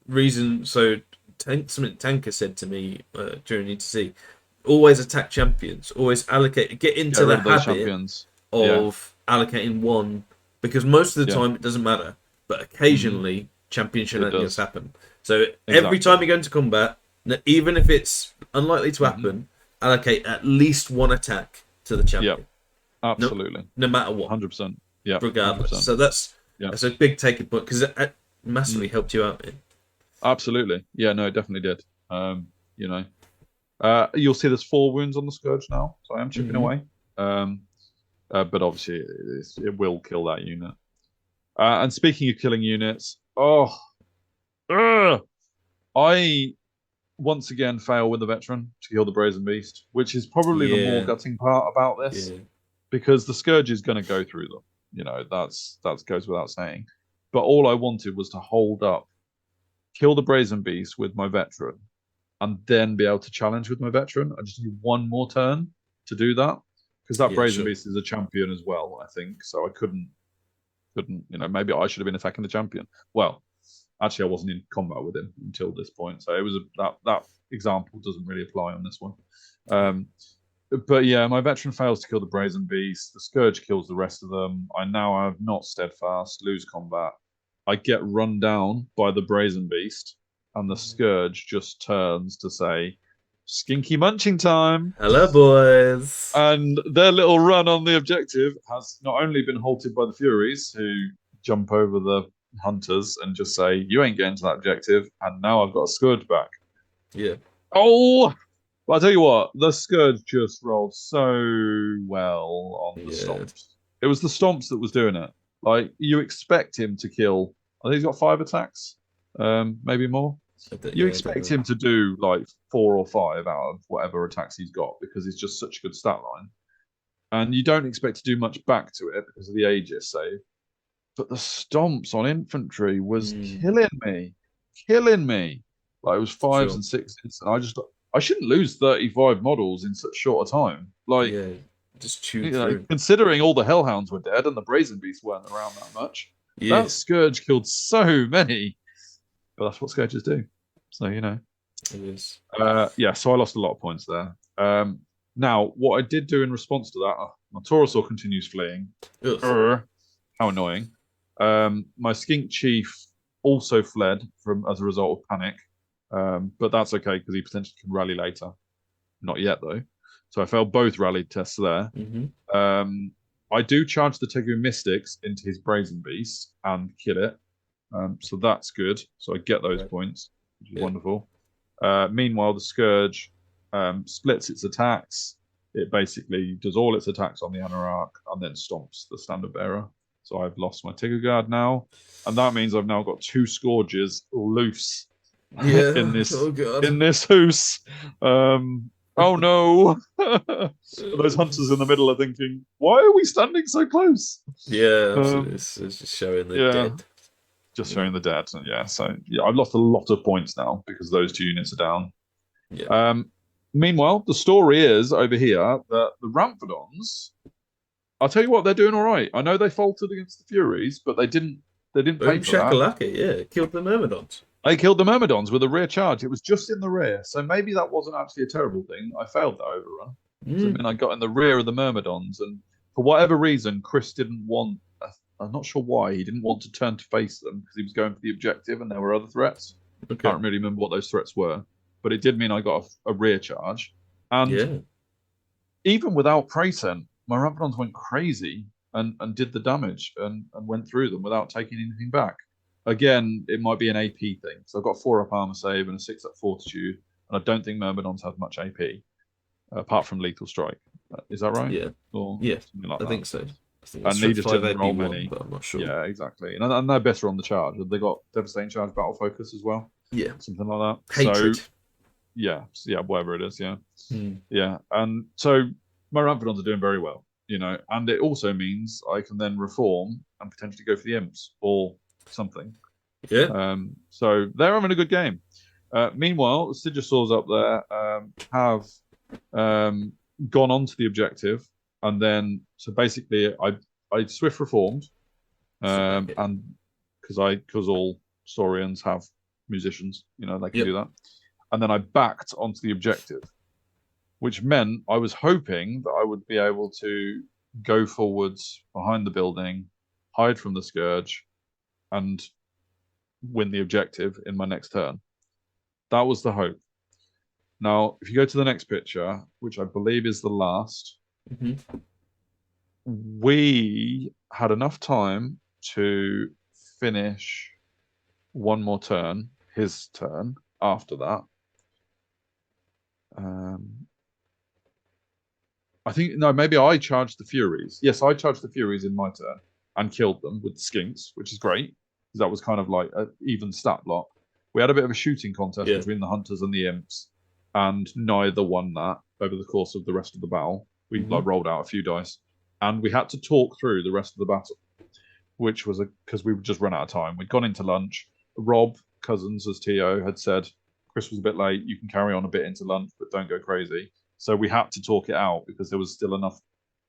reason. So something Tanker said to me during ETC: always attack champions, always get into the habit of allocating one. Because most of the time it doesn't matter, but occasionally champion shenanigans happen. So every time you go into combat, even if it's unlikely to happen, allocate at least one attack to the champion. Absolutely. No matter what. 100%. Yeah. Regardless. 100%. So that's a big taking point because it massively helped you out. Absolutely. Yeah, no, it definitely did. You'll see there's 4 wounds on the Scourge now, so I am chipping away. But obviously, it will kill that unit. And speaking of killing units, I once again fail with the veteran to kill the Brazen Beast, which is probably the more gutting part about this, because the Scourge is going to go through them. That goes without saying. But all I wanted was to hold up, kill the Brazen Beast with my veteran, and then be able to challenge with my veteran. I just need one more turn to do that. Because that Brazen Beast is a champion as well, I think. So I couldn't, maybe I should have been attacking the champion. Well, actually, I wasn't in combat with him until this point. So it was that example doesn't really apply on this one. But yeah, my veteran fails to kill the Brazen Beast. The Scourge kills the rest of them. I now have not steadfast, lose combat. I get run down by the Brazen Beast, and the Scourge just turns to say, "Skinky munching time." Hello, boys. And their little run on the objective has not only been halted by the Furies, who jump over the Hunters and just say, "You ain't getting to that objective," and now I've got a Scourge back. Oh! But I'll tell you what, the Scourge just rolled so well on the Stomps. It was the Stomps that was doing it. Like, you expect him to kill, I think he's got 5 attacks, maybe more. You expect him to do like 4 or 5 out of whatever attacks he's got because he's just such a good stat line. And you don't expect to do much back to it because of the Aegis save. but the stomps on infantry was killing me. Like, it was fives and sixes, and I shouldn't lose 35 models in such short a time. Like, just chewed through. Considering all the Hellhounds were dead and the Brazen Beasts weren't around that much, that Scourge killed so many. But that's what Scourges do. So, It is. So I lost a lot of points there. Now, what I did do in response to that, my Taurosaur continues fleeing. How annoying. My Skink Chief also fled as a result of panic. But that's okay because he potentially can rally later. Not yet, though. So I failed both rally tests there. I do charge the Tegu Mystics into his Brazen Beast and kill it. So that's good. So I get those points, which is wonderful. Meanwhile, the Scourge splits its attacks. It basically does all its attacks on the Anarach and then stomps the Standard Bearer. So I've lost my Tigger Guard now. And that means I've now got 2 Scourges loose in this house. Oh no! Those hunters in the middle are thinking, why are we standing so close? It's just showing the dead. Just showing the dead. So I've lost a lot of points now because those 2 units are down. Meanwhile, the story is over here that the Ramphadons, I'll tell you what, they're doing all right. I know they faltered against the Furies, but they didn't pay for that. Killed the Myrmidons. They killed the Myrmidons with a rear charge. It was just in the rear, so maybe that wasn't actually a terrible thing. I failed that overrun. So, I mean, I got in the rear of the Myrmidons, and for whatever reason, Chris didn't want. I'm not sure why he didn't want to turn to face them because he was going for the objective, and there were other threats. I can't really remember what those threats were, but it did mean I got a rear charge, and even without Praetor, my Ramphadons went crazy and did the damage and went through them without taking anything back. Again, it might be an AP thing. So I've got 4 up armor save and a 6 up fortitude, and I don't think Myrmidons have much AP apart from lethal strike. Is that right? Yeah. Or something like that. I think so. And they just didn't roll many. But I'm not sure. Yeah, exactly. And they're better on the charge. They got devastating charge, battle focus as well. Yeah, something like that. Hatred. So, whatever it is. Yeah. And so my Ramphadons are doing very well, and it also means I can then reform and potentially go for the imps or something. So they're having a good game. Meanwhile, the Sigisaurs up there have gone on to the objective, and then so basically I swift reformed, and because all Saurians have musicians, they can do that, and then I backed onto the objective, which meant I was hoping that I would be able to go forwards behind the building, hide from the Scourge, and win the objective in my next turn. That was the hope. Now, if you go to the next picture, which I believe is the last, we had enough time to finish one more turn, his turn, after that. I think, no, maybe I charged the Furies. Yes, I charged the Furies in my turn and killed them with the Skinks, which is great, because that was kind of like an even stat block. We had a bit of a shooting contest between the Hunters and the Imps, and neither won that over the course of the rest of the battle. We rolled out a few dice, and we had to talk through the rest of the battle, which was because we just run out of time. We'd gone into lunch. Rob Cousins, as TO, had said, Chris was a bit late, you can carry on a bit into lunch, but don't go crazy. So we had to talk it out because there was still enough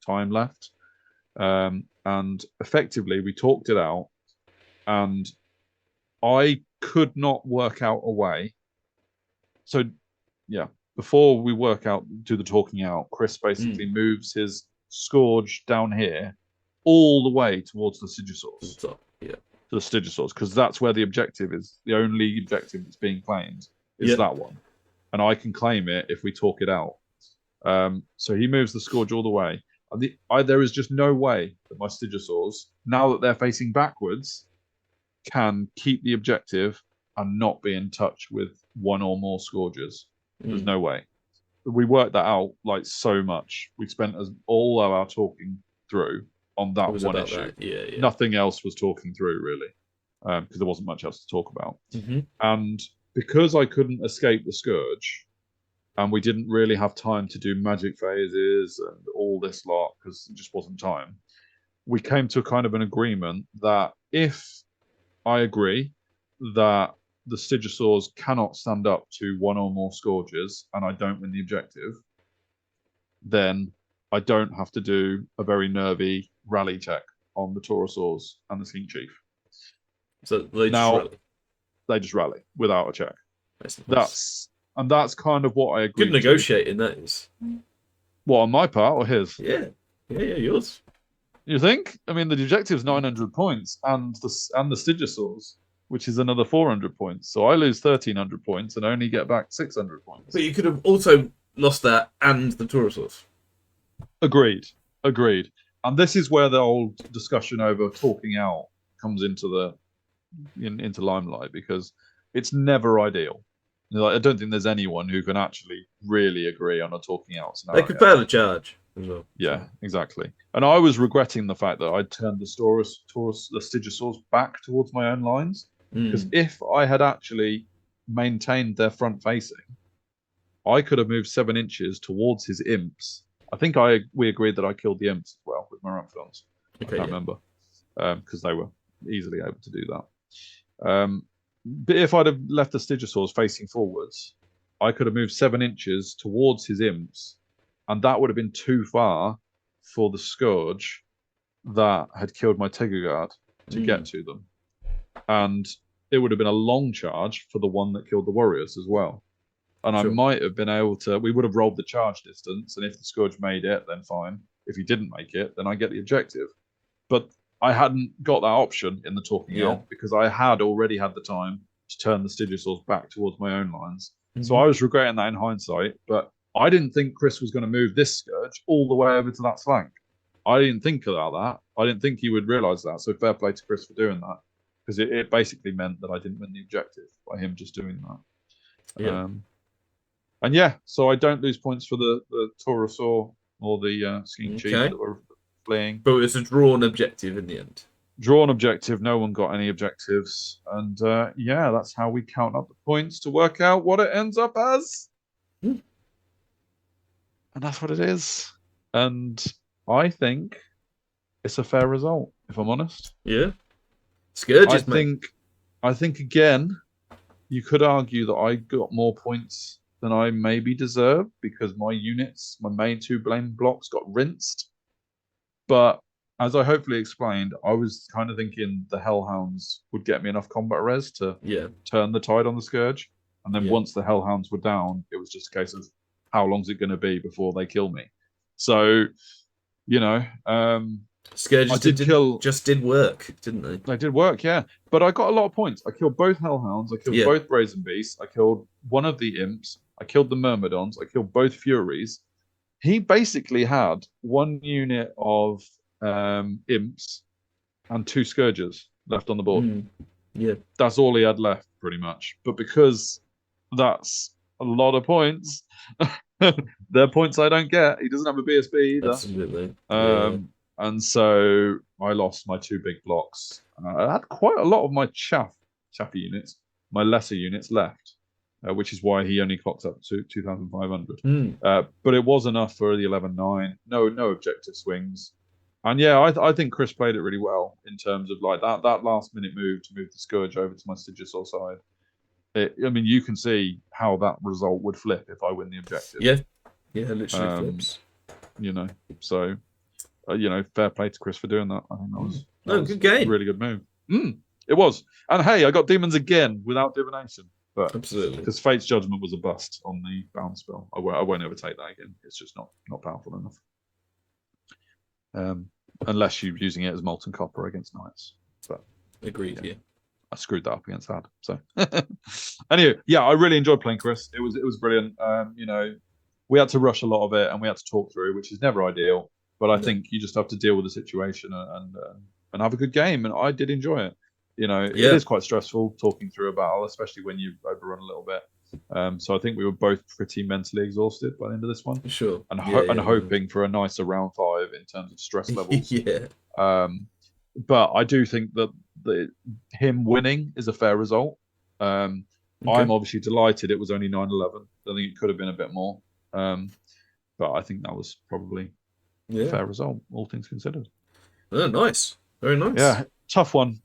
time left. And effectively, we talked it out, and I could not work out a way. So, before we do the talking out, Chris basically moves his Scourge down here all the way towards the Sigisaurs. To the Sigisaurs, because that's where the objective is. The only objective that's being claimed is that one. And I can claim it if we talk it out. So he moves the Scourge all the way. There is just no way that my Sigisaurs, now that they're facing backwards, can keep the objective and not be in touch with one or more Scourges. There's no way. We worked that out like so much. We spent all of our talking through on that one issue. Nothing else was talking through really, because there wasn't much else to talk about. And because I couldn't escape the Scourge, and we didn't really have time to do magic phases and all this lot because it just wasn't time. we came to kind of an agreement that if I agree that the Stygosaurs cannot stand up to one or more Scourges and I don't win the objective, then I don't have to do a very nervy rally check on the Taurosaurs and the Skink Chief. So they just rally. They just rally without a check. That's kind of what I agreed. Good negotiating, that is. What, on my part or his? Yeah, yours. You think? I mean, the objective's 900 points, and the Stygosaurs, which is another 400 points. So I lose 1,300 points and only get back 600 points. But you could have also lost that and the Taurosaurs. Agreed. And this is where the old discussion over talking out comes into limelight, because it's never ideal. Like, I don't think there's anyone who can actually really agree on a talking out scenario. They could fail the charge as well. Yeah, exactly. And I was regretting the fact that I'd turned the Stygosaurs back towards my own lines, because if I had actually maintained their front facing, I could have moved 7 inches towards his imps. I think we agreed that I killed the imps as well with my Ramphons. Okay, I can't remember, because they were easily able to do that. But if I'd have left the Stygosaurs facing forwards, I could have moved 7 inches towards his imps, and that would have been too far for the Scourge that had killed my Teguard to get to them. And it would have been a long charge for the one that killed the warriors as well. And I might have been able to... We would have rolled the charge distance, and if the Scourge made it, then fine. If he didn't make it, then I get the objective. But I hadn't got that option in the talking out, because I had already had the time to turn the Stygosaurs back towards my own lines. So I was regretting that in hindsight, but I didn't think Chris was going to move this Scourge all the way over to that flank. I didn't think about that. I didn't think he would realise that. So fair play to Chris for doing that, because it basically meant that I didn't win the objective by him just doing that. Yeah. And yeah, so I don't lose points for the Taurosaur or the Skink Chief that were fleeing. But it was a drawn objective in the end. Drawn objective. No one got any objectives. And yeah, that's how we count up the points to work out what it ends up as. And that's what it is. And I think it's a fair result, if I'm honest. Yeah. Scourges, I think again, you could argue that I got more points than I maybe deserved, because my units, my main 2 blame blocks, got rinsed. But as I hopefully explained, I was kind of thinking the Hellhounds would get me enough combat res to turn the tide on the Scourge. And then once the Hellhounds were down, it was just a case of how long's it going to be before they kill me. So, you know, Scourges just did work, didn't they? They did work, yeah. But I got a lot of points. I killed both Hellhounds. I killed both Brazen Beasts. I killed one of the Imps. I killed the Myrmidons. I killed both Furies. He basically had 1 unit of Imps and 2 Scourges left on the board. Yeah. That's all he had left, pretty much. But because that's a lot of points, they're points I don't get. He doesn't have a BSB either. Absolutely. And so I lost my 2 big blocks. I had quite a lot of my chaffy units, my lesser units left, which is why he only clocked up to 2,500. But it was enough for the 11-9. No objective swings. And yeah, I think Chris played it really well in terms of like that last minute move to move the Scourge over to my Stygosaur side. I mean, you can see how that result would flip if I win the objective. Yeah, literally flips. You know, so you know, fair play to Chris for doing that. I think that was good game. A really good move. It was. And hey, I got demons again without divination. But absolutely, because Fate's Judgment was a bust on the bound spell. I won't ever take that again. It's just not powerful enough. Unless you're using it as Molten Copper against Knights. But agreed, yeah. I screwed that up against that. So anyway, yeah, I really enjoyed playing Chris. It was brilliant. You know, we had to rush a lot of it and we had to talk through, which is never ideal. But I think you just have to deal with the situation and have a good game. And I did enjoy it. You know, it is quite stressful talking through a battle, especially when you overrun a little bit. So I think we were both pretty mentally exhausted by the end of this one. Sure. And hoping for a nicer round 5 in terms of stress levels. But I do think that him winning is a fair result. I'm obviously delighted it was only 9-11. I think it could have been a bit more. But I think that was probably a fair result, all things considered. Oh, nice. Very nice. Yeah, tough one.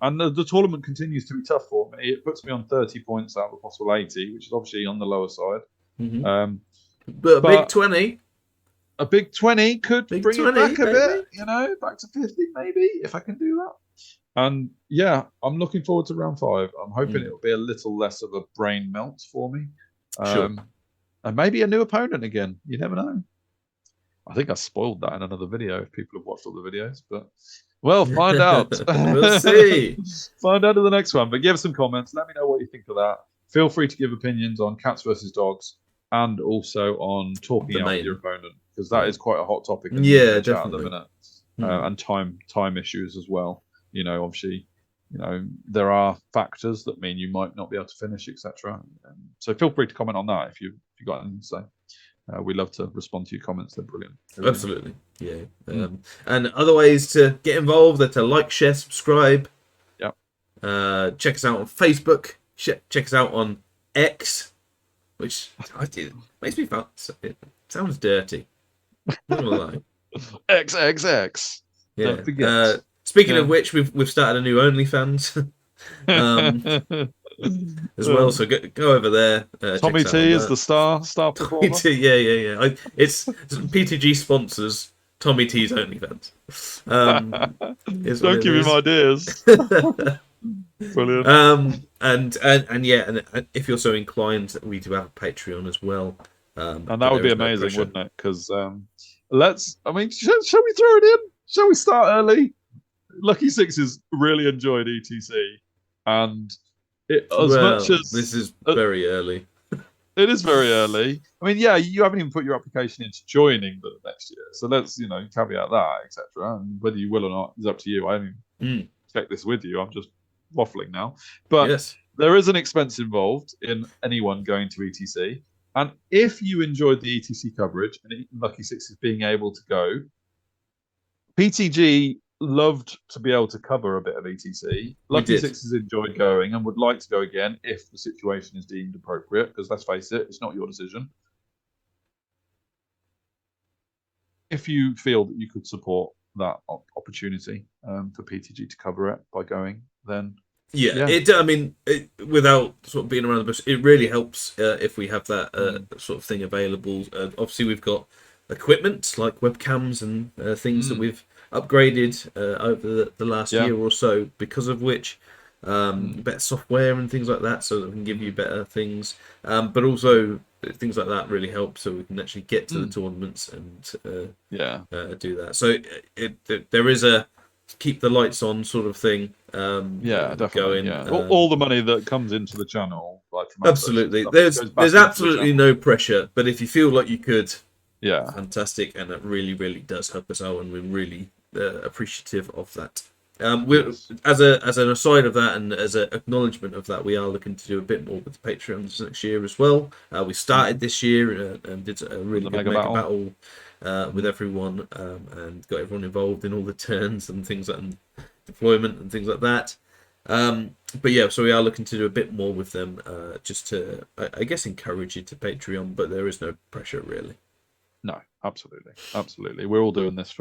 And the tournament continues to be tough for me. It puts me on 30 points out of a possible 80, which is obviously on the lower side. Mm-hmm. But a big 20. A big 20 could bring it back a bit, back to 50 maybe, if I can do that. And yeah, I'm looking forward to round 5. I'm hoping it'll be a little less of a brain melt for me. Sure. And maybe a new opponent again. You never know. I think I spoiled that in another video if people have watched all the videos, but well, find out. We'll see. Find out in the next one. But give us some comments. Let me know what you think of that. Feel free to give opinions on cats versus dogs and also on talking out with your opponent, because that is quite a hot topic in the chat at the minute. And time issues as well. Obviously, there are factors that mean you might not be able to finish, etc. So feel free to comment on that if you've got anything to say. We love to respond to your comments. They're brilliant. Absolutely. Yeah. And other ways to get involved are to like, share, subscribe. Yeah. Check us out on Facebook. Check us out on X, which makes me feel it sounds dirty. Not gonna lie. XXX. Yeah. Don't forget. Speaking of which, we've started a new OnlyFans as well. So go over there. Tommy T is the star performer. Tommy T, yeah. It's PTG sponsors Tommy T's OnlyFans. Don't give him ideas. Brilliant. And if you're so inclined, we do have a Patreon as well. And that would be amazing, wouldn't it? Because shall we throw it in? Shall we start early? Lucky Sixes really enjoyed ETC, and much as this is very early. It is very early. I mean, yeah, you haven't even put your application into joining the next year, so let's caveat that, etc. And whether you will or not is up to you. I haven't checked this with you. I'm just waffling now, but there is an expense involved in anyone going to ETC, and if you enjoyed the ETC coverage and Lucky Sixes being able to go, PTG loved to be able to cover a bit of ETC. Lucky Sixes enjoyed going and would like to go again if the situation is deemed appropriate, because let's face it, it's not your decision. If you feel that you could support that opportunity for PTG to cover it by going, then without sort of being around the bush, it really helps if we have that sort of thing available. Obviously, we've got equipment like webcams and things that we've upgraded over the last year or so, because of which better software and things like that, so that we can give you better things, but also things like that really help, so we can actually get to the tournaments and do that. So there is a keep the lights on sort of thing. Definitely. Going, all the money that comes into the channel, absolutely. There's absolutely no pressure, but if you feel like you could, fantastic, and it really, really does help us out, and we're really appreciative of that. As an aside of that, and as an acknowledgement of that, we are looking to do a bit more with the Patreons next year as well. We started this year and did a really good mega battle with everyone, and got everyone involved in all the turns and things and deployment and things like that. But yeah, so we are looking to do a bit more with them, just to, I guess, encourage you to Patreon, but there is no pressure really. No, absolutely. We're all doing this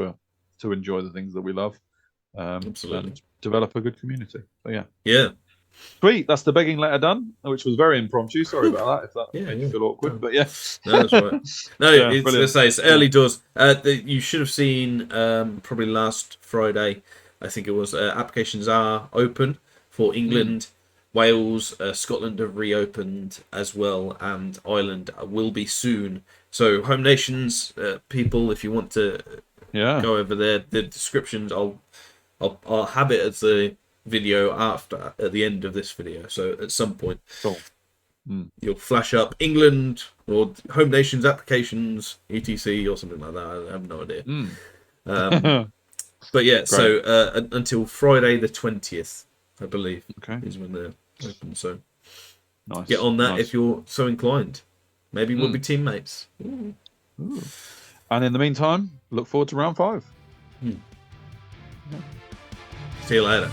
to enjoy the things that we love, and develop a good community. So yeah. Sweet. That's the begging letter done, which was very impromptu. Sorry about that if that made you feel awkward, but no, that's right. No, it's early doors. You should have seen probably last Friday, I think it was. Applications are open for England. Wales, Scotland have reopened as well, and Ireland will be soon. So, home nations people, if you want to go over there, the descriptions I'll have it as a video at the end of this video. So at some point, you'll flash up England or home nations applications, etc. or something like that. I have no idea. But yeah, so until Friday the 20th, I believe, is when they're open. So get on that if you're so inclined. Maybe we'll be teammates. Ooh. And in the meantime, look forward to round 5. See you later.